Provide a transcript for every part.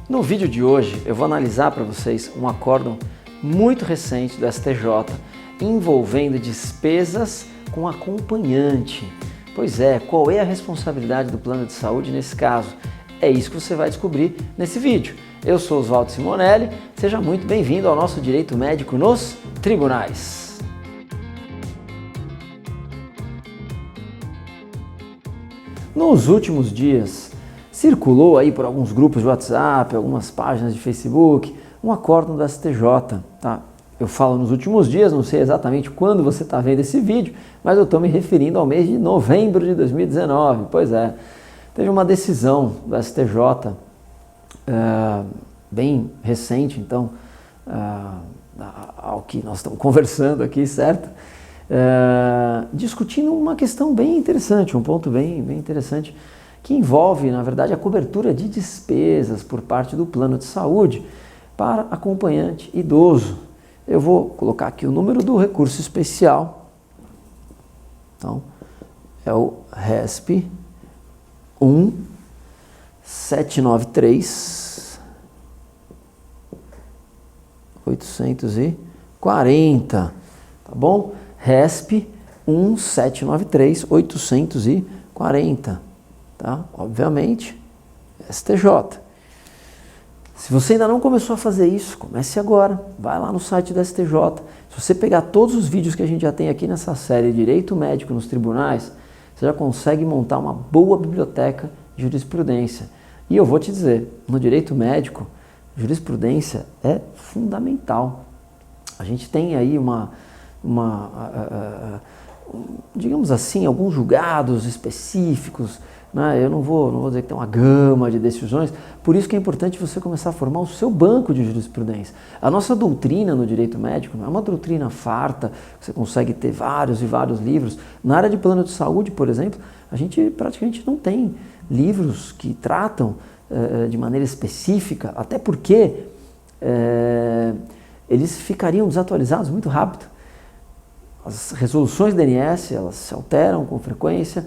No vídeo de hoje eu vou analisar para vocês um acórdão muito recente do STJ envolvendo despesas com acompanhante. Pois é, qual é a responsabilidade do plano de saúde nesse caso? É isso que você vai descobrir nesse vídeo. Eu sou Oswaldo Simonelli, seja muito bem-vindo ao nosso Direito Médico nos Tribunais. Nos últimos dias, circulou aí por alguns grupos de WhatsApp, algumas páginas de Facebook, um acórdão do STJ, tá? Eu falo nos últimos dias, não sei exatamente quando você está vendo esse vídeo, mas eu estou me referindo ao mês de novembro de 2019. Pois é, teve uma decisão do STJ, bem recente, então, ao que nós estamos conversando aqui, certo? Discutindo uma questão bem interessante, um ponto bem interessante, que envolve, na verdade, a cobertura de despesas por parte do plano de saúde para acompanhante idoso. Eu vou colocar aqui o número do recurso especial. Então, é o RESP 1793 840, tá bom? RESP 1793 840. Tá? Obviamente, STJ. Se você ainda não começou a fazer isso, comece agora. Vai lá no site do STJ. Se você pegar todos os vídeos que a gente já tem aqui nessa série Direito Médico nos Tribunais, você já consegue montar uma boa biblioteca de jurisprudência. E eu vou te dizer, no direito médico, jurisprudência é fundamental. A gente tem aí digamos assim, alguns julgados específicos, né? Eu não vou dizer que tem uma gama de decisões, por isso que é importante você começar a formar o seu banco de jurisprudência. A nossa doutrina no direito médico não é uma doutrina farta, você consegue ter vários e vários livros. Na área de plano de saúde, por exemplo, a gente praticamente não tem livros que tratam de maneira específica, até porque eles ficariam desatualizados muito rápido. As resoluções do INSS, elas se alteram com frequência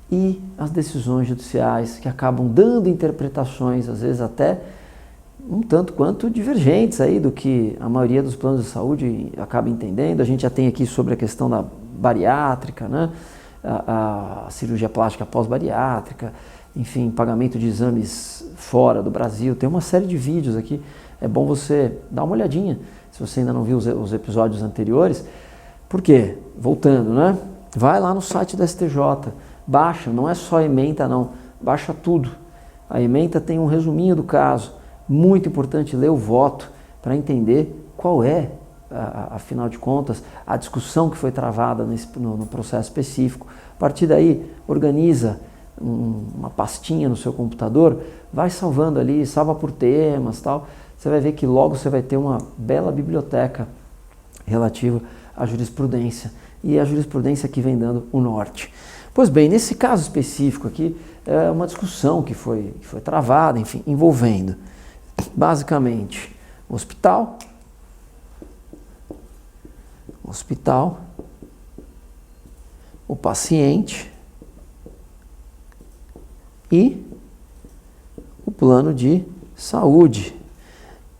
e as decisões judiciais que acabam dando interpretações, às vezes até um tanto quanto divergentes aí do que a maioria dos planos de saúde acaba entendendo. A gente já tem aqui sobre a questão da bariátrica, né? A cirurgia plástica pós-bariátrica, enfim, pagamento de exames fora do Brasil. Tem uma série de vídeos aqui, é bom você dar uma olhadinha, se você ainda não viu os episódios anteriores. Por quê? Voltando, né? Vai lá no site da STJ, baixa, não é só a ementa não, baixa tudo. A ementa tem um resuminho do caso, muito importante ler o voto para entender qual é, afinal de contas, a discussão que foi travada no processo específico. A partir daí, organiza uma pastinha no seu computador, vai salvando ali, salva por temas, tal. Você vai ver que logo você vai ter uma bela biblioteca relativa à jurisprudência, e a jurisprudência que vem dando o norte. Pois bem, nesse caso específico aqui, é uma discussão que foi travada, enfim, envolvendo basicamente o hospital, o paciente e o plano de saúde,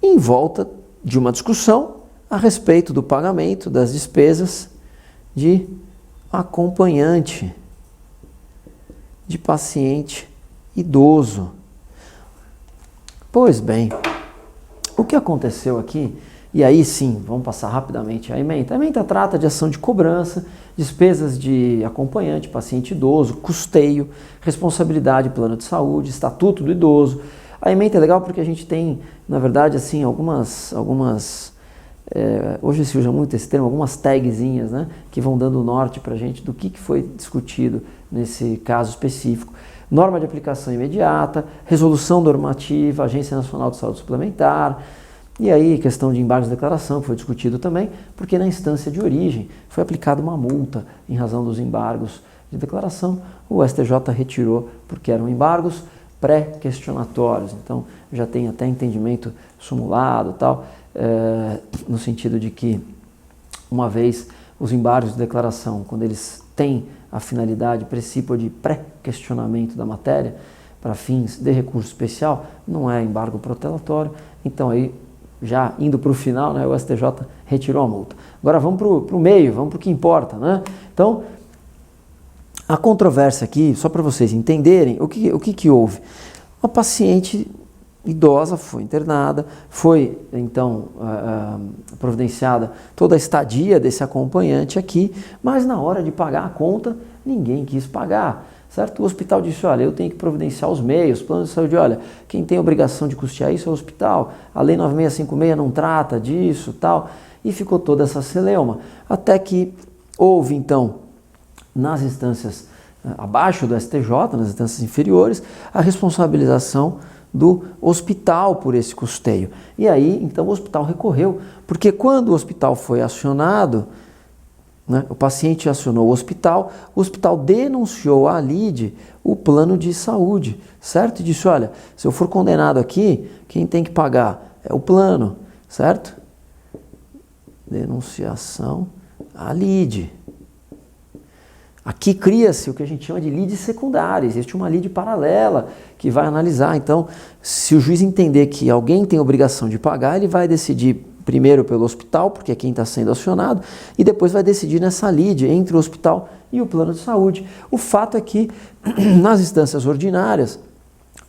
em volta de uma discussão a respeito do pagamento das despesas de acompanhante de paciente idoso. Pois bem, o que aconteceu aqui, e aí sim, vamos passar rapidamente a ementa. A ementa trata de ação de cobrança, despesas de acompanhante, paciente idoso, custeio, responsabilidade, plano de saúde, estatuto do idoso. A ementa é legal porque a gente tem, na verdade, assim, algumas hoje se usa muito esse termo, algumas tagzinhas, né, que vão dando o norte para a gente do que foi discutido nesse caso específico. Norma de aplicação imediata, resolução normativa, Agência Nacional de Saúde Suplementar, e aí questão de embargos de declaração, que foi discutido também, porque na instância de origem foi aplicada uma multa em razão dos embargos de declaração. O STJ retirou porque eram embargos pré-questionatórios, então já tem até entendimento sumulado e tal, no sentido de que, uma vez os embargos de declaração, quando eles têm a finalidade precípua de pré-questionamento da matéria, para fins de recurso especial, não é embargo protelatório. Então aí, já indo para o final, né, o STJ retirou a multa. Agora vamos para o meio, vamos para o que importa, né? Então, a controvérsia aqui, só para vocês entenderem, o que houve? Uma paciente idosa foi internada, foi então providenciada toda a estadia desse acompanhante aqui, mas na hora de pagar a conta, ninguém quis pagar, certo? O hospital disse, olha, eu tenho que providenciar os meios, plano de saúde, olha, quem tem a obrigação de custear isso é o hospital, a lei 9656 não trata disso, tal, e ficou toda essa celeuma, até que houve então, nas instâncias abaixo do STJ, nas instâncias inferiores, a responsabilização do hospital por esse custeio. E aí, então, o hospital recorreu, porque quando o hospital foi acionado, né, o paciente acionou o hospital denunciou à lide o plano de saúde, certo? E disse, olha, se eu for condenado aqui, quem tem que pagar é o plano, certo? Denunciação à lide. Aqui cria-se o que a gente chama de lide secundária, existe uma lide paralela que vai analisar. Então, se o juiz entender que alguém tem obrigação de pagar, ele vai decidir primeiro pelo hospital, porque é quem está sendo acionado, e depois vai decidir nessa lide entre o hospital e o plano de saúde. O fato é que, nas instâncias ordinárias,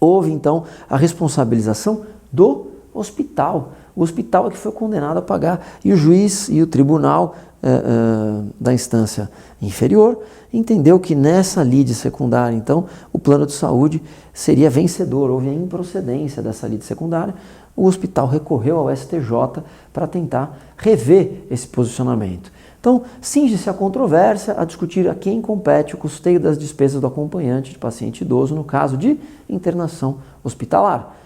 houve então a responsabilização do hospital. O hospital é que foi condenado a pagar, e o juiz e o tribunal da instância inferior entendeu que nessa lide secundária, então, o plano de saúde seria vencedor, houve a improcedência dessa lide secundária, o hospital recorreu ao STJ para tentar rever esse posicionamento. Então, cinge-se a controvérsia a discutir a quem compete o custeio das despesas do acompanhante de paciente idoso no caso de internação hospitalar.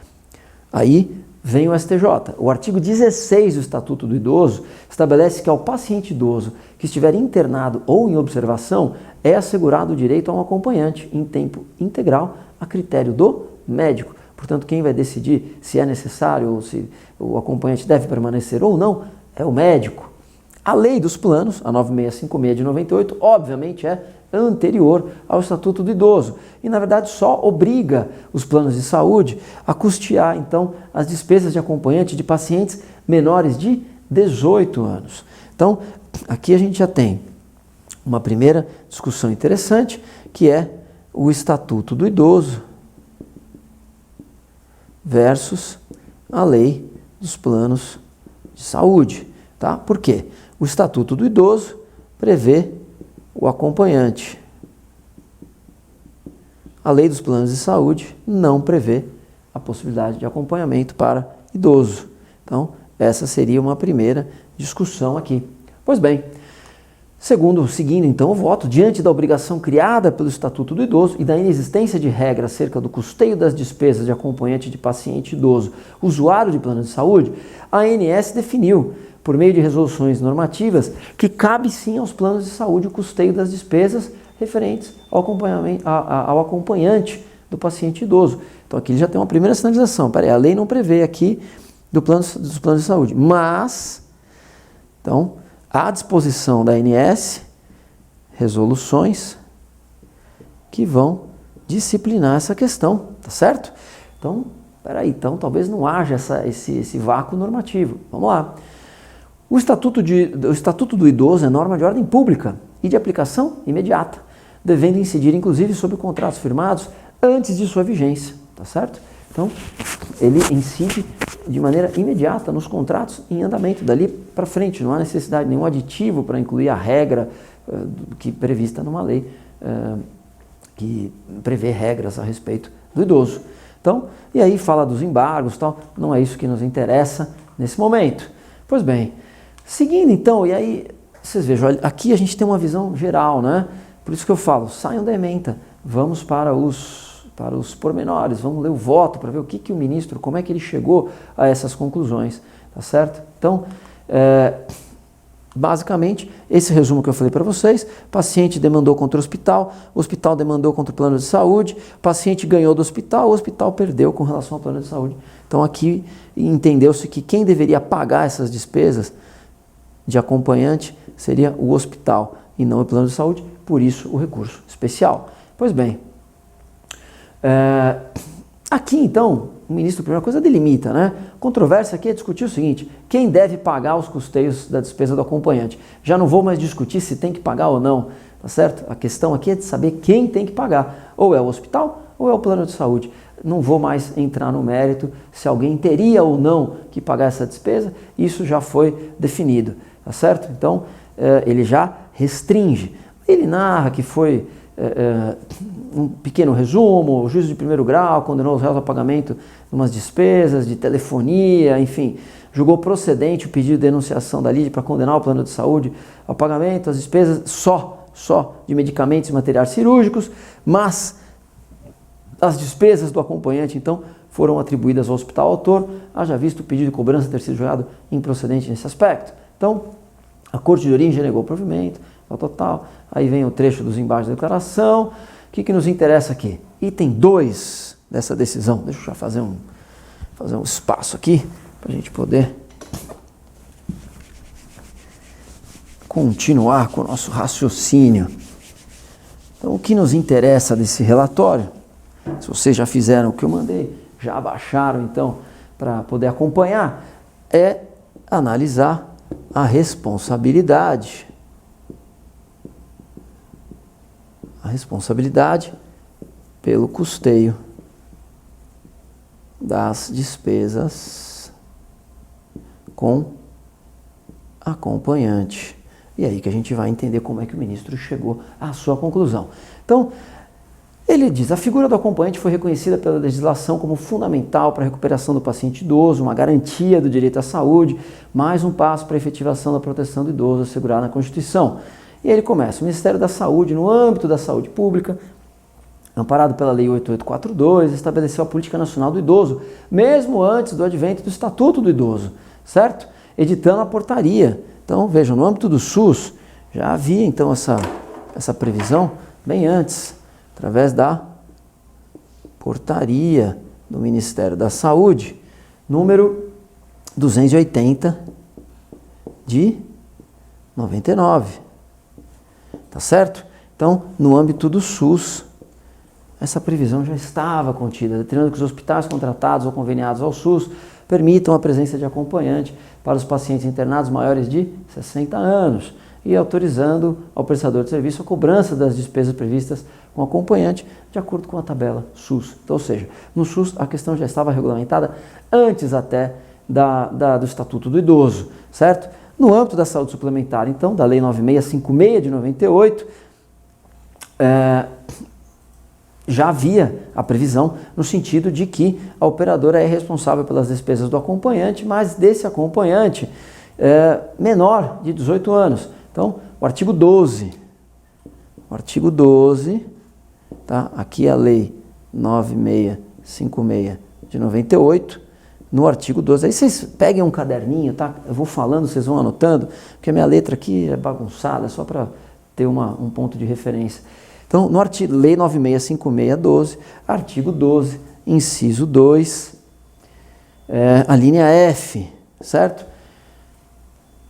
Aí vem o STJ. O artigo 16 do Estatuto do Idoso estabelece que ao paciente idoso que estiver internado ou em observação é assegurado o direito a um acompanhante em tempo integral a critério do médico. Portanto, quem vai decidir se é necessário ou se o acompanhante deve permanecer ou não é o médico. A lei dos planos, a 9656 de 98, obviamente é anterior ao Estatuto do Idoso e, na verdade, só obriga os planos de saúde a custear, então, as despesas de acompanhante de pacientes menores de 18 anos. Então, aqui a gente já tem uma primeira discussão interessante, que é o Estatuto do Idoso versus a lei dos planos de saúde. Tá? Por quê? O Estatuto do Idoso prevê o acompanhante. A lei dos planos de saúde não prevê a possibilidade de acompanhamento para idoso. Então, essa seria uma primeira discussão aqui. Pois bem, seguindo então o voto, diante da obrigação criada pelo Estatuto do Idoso e da inexistência de regra acerca do custeio das despesas de acompanhante de paciente idoso usuário de plano de saúde, a ANS definiu, por meio de resoluções normativas, que cabe sim aos planos de saúde o custeio das despesas referentes ao acompanhante do paciente idoso. Então aqui ele já tem uma primeira sinalização. Peraí, a lei não prevê aqui dos planos de saúde, mas, então, à disposição da ANS, resoluções que vão disciplinar essa questão, tá certo? Então, peraí, então talvez não haja esse vácuo normativo. Vamos lá. O Estatuto do Idoso é norma de ordem pública e de aplicação imediata, devendo incidir inclusive sobre contratos firmados antes de sua vigência, tá certo? Então, ele incide de maneira imediata nos contratos em andamento, dali para frente, não há necessidade de nenhum aditivo para incluir a regra que prevista numa lei que prevê regras a respeito do idoso. Então, e aí fala dos embargos, tal, não é isso que nos interessa nesse momento. Pois bem, seguindo então, e aí vocês vejam, aqui a gente tem uma visão geral, né? Por isso que eu falo, saiam da ementa, vamos para os pormenores, vamos ler o voto para ver o que o ministro, como é que ele chegou a essas conclusões, tá certo? Então, basicamente, esse resumo que eu falei para vocês, paciente demandou contra o hospital demandou contra o plano de saúde, paciente ganhou do hospital, o hospital perdeu com relação ao plano de saúde. Então aqui entendeu-se que quem deveria pagar essas despesas de acompanhante seria o hospital e não o plano de saúde, por isso o recurso especial. Pois bem, Aqui, então, o ministro, primeira coisa, delimita, né? Controvérsia aqui é discutir o seguinte: quem deve pagar os custeios da despesa do acompanhante? Já não vou mais discutir se tem que pagar ou não, tá certo? A questão aqui é de saber quem tem que pagar. Ou é o hospital ou é o plano de saúde. Não vou mais entrar no mérito se alguém teria ou não que pagar essa despesa. Isso já foi definido, tá certo? Então, ele já restringe. Ele narra que foi um pequeno resumo: o juízo de primeiro grau condenou os réus a pagamento de umas despesas de telefonia, enfim, julgou procedente o pedido de denunciação da lide para condenar o plano de saúde ao pagamento das despesas só de medicamentos e materiais cirúrgicos, mas as despesas do acompanhante, então, foram atribuídas ao hospital autor, haja visto o pedido de cobrança ter sido julgado improcedente nesse aspecto. Então, a Corte de Origem negou o provimento, tal. Aí vem o trecho dos embargos da declaração. O que nos interessa aqui? Item 2 dessa decisão. Deixa eu já fazer um espaço aqui para a gente poder continuar com o nosso raciocínio. Então, o que nos interessa desse relatório, se vocês já fizeram o que eu mandei, já baixaram então para poder acompanhar, é analisar a responsabilidade. A responsabilidade pelo custeio das despesas com acompanhante. E aí que a gente vai entender como é que o ministro chegou à sua conclusão. Então, ele diz: a figura do acompanhante foi reconhecida pela legislação como fundamental para a recuperação do paciente idoso, uma garantia do direito à saúde, mais um passo para a efetivação da proteção do idoso assegurada na Constituição. E aí ele começa: o Ministério da Saúde, no âmbito da saúde pública, amparado pela Lei 8842, estabeleceu a Política Nacional do Idoso, mesmo antes do advento do Estatuto do Idoso, certo? Editando a portaria. Então, vejam, no âmbito do SUS, já havia então essa previsão bem antes, através da portaria do Ministério da Saúde, número 280 de 99. Tá certo? Então, no âmbito do SUS, essa previsão já estava contida, determinando que os hospitais contratados ou conveniados ao SUS permitam a presença de acompanhante para os pacientes internados maiores de 60 anos e autorizando ao prestador de serviço a cobrança das despesas previstas com acompanhante de acordo com a tabela SUS. Então, ou seja, no SUS a questão já estava regulamentada antes até do Estatuto do Idoso, certo? No âmbito da saúde suplementar, então, da Lei 9656 de 98, já havia a previsão no sentido de que a operadora é responsável pelas despesas do acompanhante, mas desse acompanhante menor de 18 anos. Então, o artigo 12, tá? Aqui é a Lei 9656 de 98, no artigo 12, aí vocês peguem um caderninho, tá? Eu vou falando, vocês vão anotando, porque a minha letra aqui é bagunçada, só para ter um ponto de referência. Então, no artigo, Lei 965612, artigo 12, inciso 2, a linha F, certo?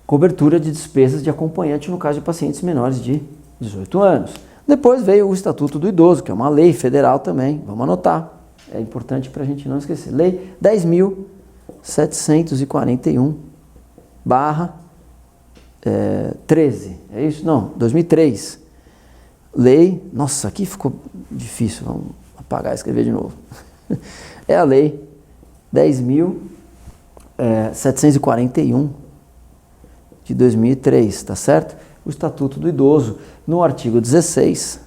Cobertura de despesas de acompanhante no caso de pacientes menores de 18 anos. Depois veio o Estatuto do Idoso, que é uma lei federal também, vamos anotar, é importante para a gente não esquecer. Lei 10.741, 13, é isso? Não, 2003. Lei, nossa, aqui ficou difícil, vamos apagar e escrever de novo. É a Lei 10.741 de 2003, tá certo? O Estatuto do Idoso, no artigo 16,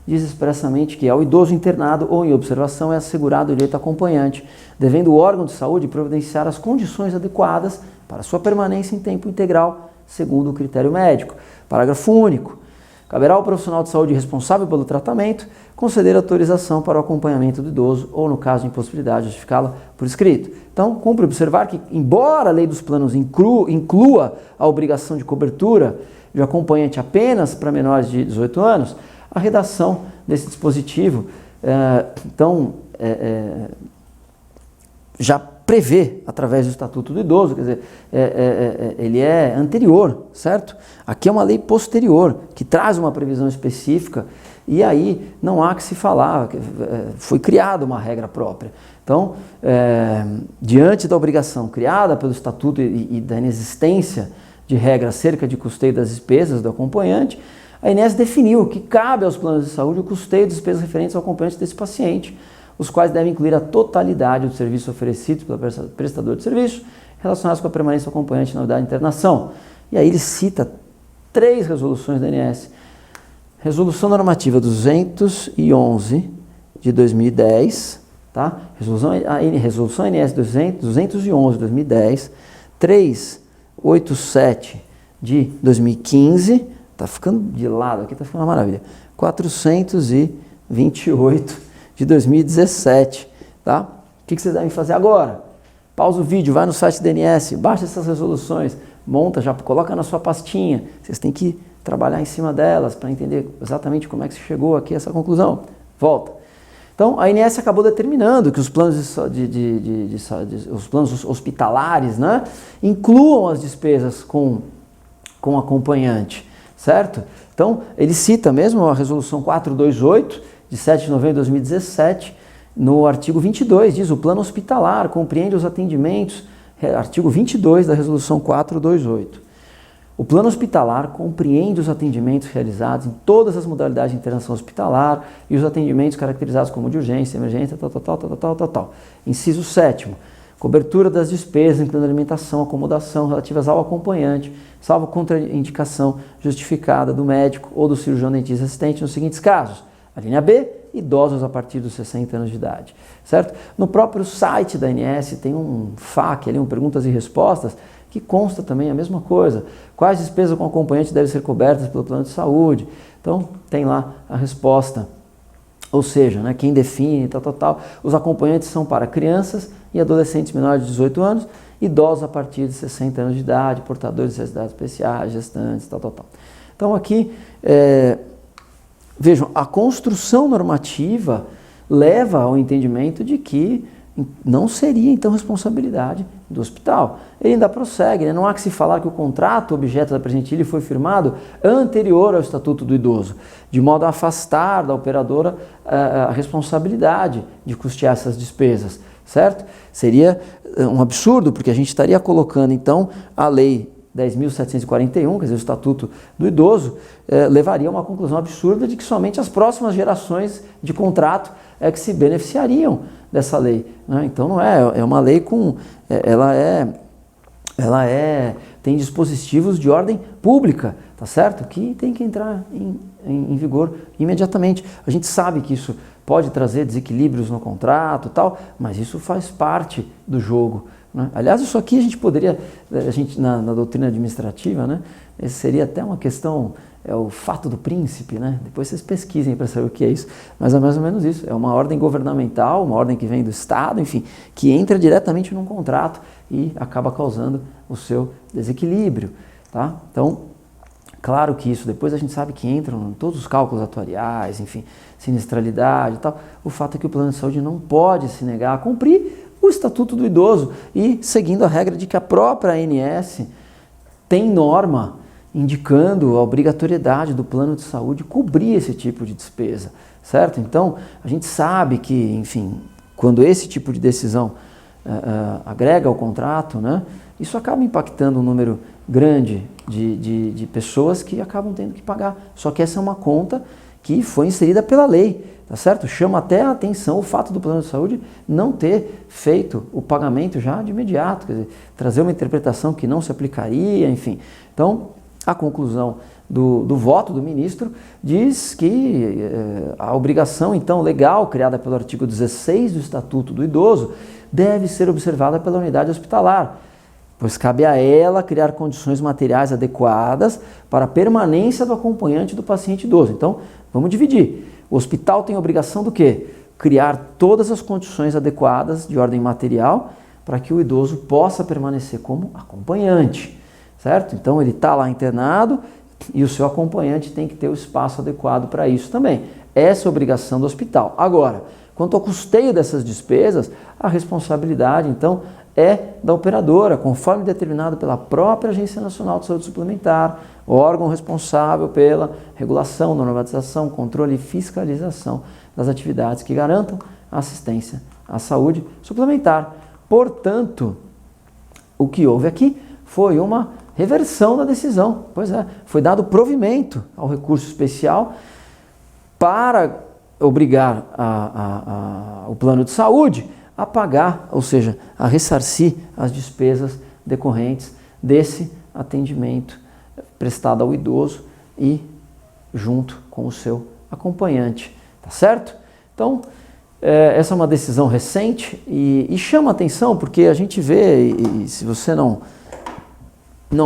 diz expressamente que ao idoso internado ou em observação é assegurado o direito acompanhante, devendo o órgão de saúde providenciar as condições adequadas para sua permanência em tempo integral, segundo o critério médico. Parágrafo único. Caberá ao profissional de saúde responsável pelo tratamento conceder autorização para o acompanhamento do idoso ou, no caso de impossibilidade, justificá-la por escrito. Então, cumpre observar que, embora a lei dos planos inclua a obrigação de cobertura de acompanhante apenas para menores de 18 anos, a redação desse dispositivo já prevê através do Estatuto do Idoso, quer dizer, ele é anterior, certo? Aqui é uma lei posterior, que traz uma previsão específica, e aí não há que se falar, foi criada uma regra própria. Então, diante da obrigação criada pelo Estatuto e da inexistência de regra acerca de custeio das despesas do acompanhante, a INSS definiu que cabe aos planos de saúde o custeio de despesas referentes ao acompanhante desse paciente, os quais devem incluir a totalidade dos serviços oferecidos pelo prestador de serviço relacionados com a permanência do acompanhante na unidade de internação. E aí ele cita 3 resoluções da ANS. Resolução normativa 211 de 2010, tá? Resolução ANS 211 de 2010, 387 de 2015, tá ficando de lado aqui, tá ficando uma maravilha, 428 de 2017, tá? O que vocês devem fazer agora? Pausa o vídeo, vai no site da ANS, baixa essas resoluções, monta, já coloca na sua pastinha. Vocês têm que trabalhar em cima delas para entender exatamente como é que se chegou aqui a essa conclusão. Volta. Então, a ANS acabou determinando que os planos, os planos hospitalares, né, incluam as despesas com acompanhante, certo? Então, ele cita mesmo a resolução 428, de 7 de novembro de 2017, no artigo 22, diz: o plano hospitalar compreende os atendimentos, artigo 22 da resolução 428. O plano hospitalar compreende os atendimentos realizados em todas as modalidades de internação hospitalar e os atendimentos caracterizados como de urgência, emergência, tal. Inciso 7º. Cobertura das despesas, incluindo alimentação, acomodação, relativas ao acompanhante, salvo contraindicação justificada do médico ou do cirurgião dentista assistente nos seguintes casos. A linha B, idosos a partir dos 60 anos de idade, certo? No próprio site da ANS tem um FAQ, ali, um perguntas e respostas, que consta também a mesma coisa. Quais despesas com acompanhante devem ser cobertas pelo plano de saúde? Então, tem lá a resposta. Ou seja, né, quem define, tal. Os acompanhantes são para crianças e adolescentes menores de 18 anos, idosos a partir de 60 anos de idade, portadores de necessidades especiais, gestantes, tal. Então, aqui, vejam, a construção normativa leva ao entendimento de que não seria, então, responsabilidade do hospital. Ele ainda prossegue, né? Não há que se falar que o contrato objeto da presente lei foi firmado anterior ao Estatuto do Idoso, de modo a afastar da operadora a responsabilidade de custear essas despesas, certo? Seria um absurdo, porque a gente estaria colocando, então, a lei 10.741, quer dizer, o Estatuto do Idoso, levaria a uma conclusão absurda de que somente as próximas gerações de contrato é que se beneficiariam dessa lei, né? Então não é uma lei com, tem dispositivos de ordem pública, tá certo? Que tem que entrar em vigor imediatamente. A gente sabe que isso pode trazer desequilíbrios no contrato e tal, mas isso faz parte do jogo, né? Aliás, isso aqui a gente poderia, na doutrina administrativa, né, seria até uma questão, o fato do príncipe, né? Depois vocês pesquisem para saber o que é isso, mas é mais ou menos isso, é uma ordem governamental, uma ordem que vem do Estado, enfim, que entra diretamente num contrato e acaba causando o seu desequilíbrio, tá? Então, claro que isso, depois a gente sabe que entram em todos os cálculos atuariais, enfim, sinistralidade e tal, o fato é que o plano de saúde não pode se negar a cumprir o Estatuto do Idoso e seguindo a regra de que a própria ANS tem norma indicando a obrigatoriedade do plano de saúde cobrir esse tipo de despesa, certo? Então, a gente sabe que, enfim, quando esse tipo de decisão agrega ao contrato, né, isso acaba impactando um número grande de pessoas que acabam tendo que pagar. Só que essa é uma conta que foi inserida pela lei, tá certo? Chama até a atenção o fato do plano de saúde não ter feito o pagamento já de imediato, quer dizer, trazer uma interpretação que não se aplicaria, enfim. Então, a conclusão do voto do ministro diz que a obrigação, então, legal criada pelo artigo 16 do Estatuto do Idoso deve ser observada pela unidade hospitalar, pois cabe a ela criar condições materiais adequadas para a permanência do acompanhante do paciente idoso. Então, vamos dividir. O hospital tem a obrigação do quê? Criar todas as condições adequadas de ordem material para que o idoso possa permanecer como acompanhante, certo? Então, ele está lá internado e o seu acompanhante tem que ter o espaço adequado para isso também. Essa é a obrigação do hospital. Agora, Quanto ao custeio dessas despesas, a responsabilidade, então, é da operadora, conforme determinado pela própria Agência Nacional de Saúde Suplementar, órgão responsável pela regulação, normatização, controle e fiscalização das atividades que garantam a assistência à saúde suplementar. Portanto, o que houve aqui foi uma reversão da decisão. Pois é, foi dado provimento ao recurso especial para obrigar o plano de saúde a pagar, ou seja, a ressarcir as despesas decorrentes desse atendimento prestado ao idoso e junto com o seu acompanhante, tá certo? Então, essa é uma decisão recente e chama atenção porque a gente vê, e se você não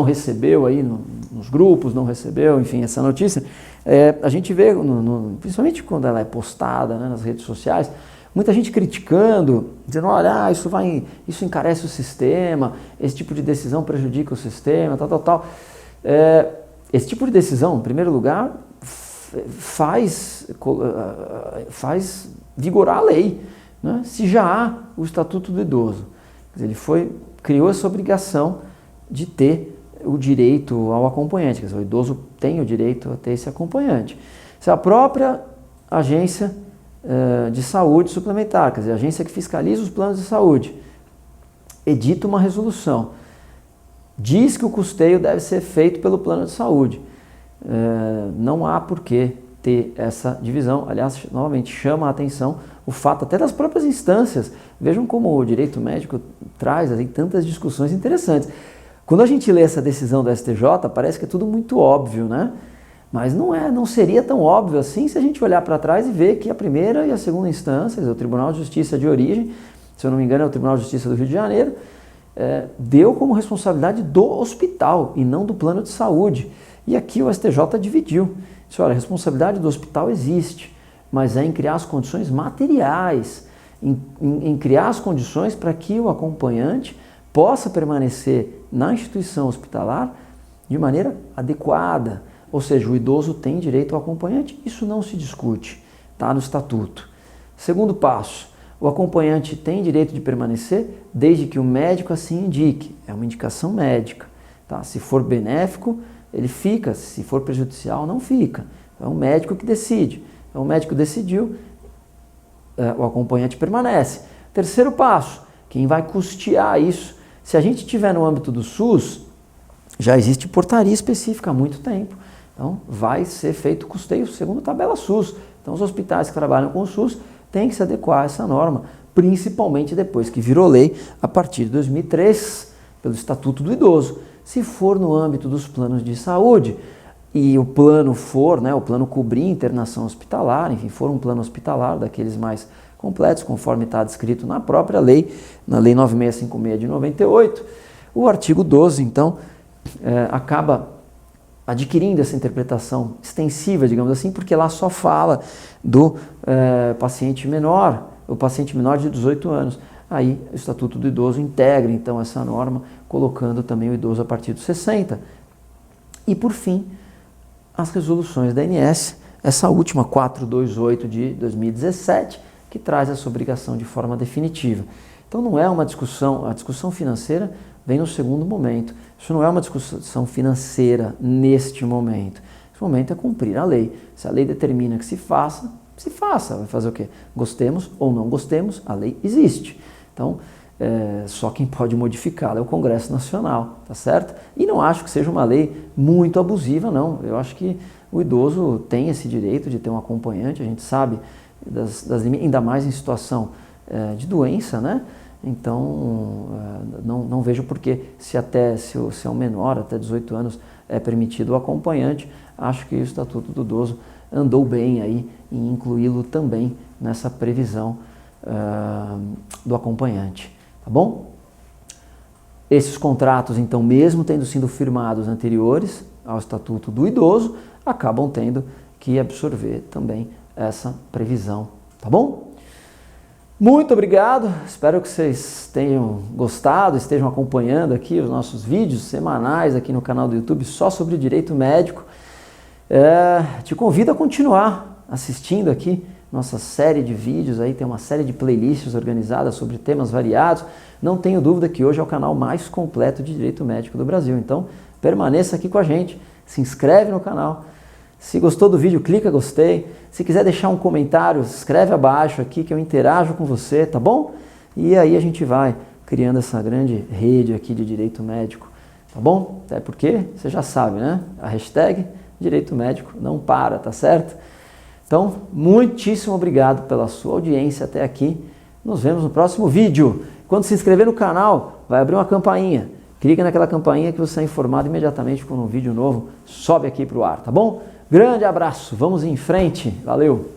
recebeu aí nos grupos, não recebeu, enfim, essa notícia, a gente vê, principalmente quando ela é postada, né, nas redes sociais, muita gente criticando, dizendo, olha, isso encarece o sistema, esse tipo de decisão prejudica o sistema, tal. Esse tipo de decisão, em primeiro lugar, faz vigorar a lei, né? Se já há o Estatuto do Idoso. Quer dizer, criou essa obrigação de ter o direito ao acompanhante, quer dizer, o idoso tem o direito a ter esse acompanhante. Se a própria agência de saúde suplementar, quer dizer, a agência que fiscaliza os planos de saúde, edita uma resolução, diz que o custeio deve ser feito pelo plano de saúde, não há por que ter essa divisão. Aliás, novamente, chama a atenção o fato até das próprias instâncias. Vejam como o direito médico traz assim, tantas discussões interessantes. Quando a gente lê essa decisão do STJ, parece que é tudo muito óbvio, né? Mas não seria tão óbvio assim se a gente olhar para trás e ver que a primeira e a segunda instância, o Tribunal de Justiça de origem, se eu não me engano é o Tribunal de Justiça do Rio de Janeiro, deu como responsabilidade do hospital e não do plano de saúde. E aqui o STJ dividiu. Disse, olha, a responsabilidade do hospital existe, mas é em criar as condições materiais, em criar as condições para que o acompanhante possa permanecer na instituição hospitalar de maneira adequada. Ou seja, o idoso tem direito ao acompanhante, isso não se discute, está no estatuto. Segundo passo, o acompanhante tem direito de permanecer desde que o médico assim indique, é uma indicação médica. Tá? Se for benéfico, ele fica, se for prejudicial, não fica. É o médico que decide. Então o médico decidiu, o acompanhante permanece. Terceiro passo, quem vai custear isso? Se a gente estiver no âmbito do SUS, já existe portaria específica há muito tempo. Então, vai ser feito custeio segundo tabela SUS. Então, os hospitais que trabalham com o SUS têm que se adequar a essa norma, principalmente depois que virou lei, a partir de 2003, pelo Estatuto do Idoso. Se for no âmbito dos planos de saúde e o plano for, né, o plano cobrir internação hospitalar, enfim, for um plano hospitalar daqueles mais completos, conforme está descrito na própria lei, na Lei 9656 de 98, o artigo 12, então, acaba adquirindo essa interpretação extensiva, digamos assim, porque lá só fala do paciente menor, o paciente menor de 18 anos. Aí o Estatuto do Idoso integra então essa norma, colocando também o idoso a partir dos 60. E por fim, as resoluções da ANS, essa última 428 de 2017, que traz essa obrigação de forma definitiva. Então não é uma discussão, a discussão financeira vem no segundo momento. Isso não é uma discussão financeira neste momento. Esse momento é cumprir a lei. Se a lei determina que se faça, vai fazer o quê? Gostemos ou não gostemos, a lei existe. Então, só quem pode modificá-la é o Congresso Nacional, tá certo? E não acho que seja uma lei muito abusiva, não. Eu acho que o idoso tem esse direito de ter um acompanhante, a gente sabe, ainda mais em situação de doença, né? Então, não vejo porquê, se é um menor, até 18 anos, é permitido o acompanhante, acho que o Estatuto do Idoso andou bem aí em incluí-lo também nessa previsão do acompanhante, tá bom? Esses contratos, então, mesmo tendo sido firmados anteriores ao Estatuto do Idoso, acabam tendo que absorver também essa previsão, tá bom? Muito obrigado, espero que vocês tenham gostado, estejam acompanhando aqui os nossos vídeos semanais aqui no canal do YouTube só sobre direito médico. Te convido a continuar assistindo aqui nossa série de vídeos aí, tem uma série de playlists organizadas sobre temas variados. Não tenho dúvida que hoje é o canal mais completo de direito médico do Brasil. Então, permaneça aqui com a gente, se inscreve no canal. Se gostou do vídeo, clica gostei. Se quiser deixar um comentário, escreve abaixo aqui que eu interajo com você, tá bom? E aí a gente vai criando essa grande rede aqui de direito médico, tá bom? Até porque você já sabe, né? A hashtag direito médico não para, tá certo? Então, muitíssimo obrigado pela sua audiência até aqui. Nos vemos no próximo vídeo. Quando se inscrever no canal, vai abrir uma campainha. Clica naquela campainha que você é informado imediatamente quando um vídeo novo sobe aqui para o ar, tá bom? Grande abraço, vamos em frente, valeu!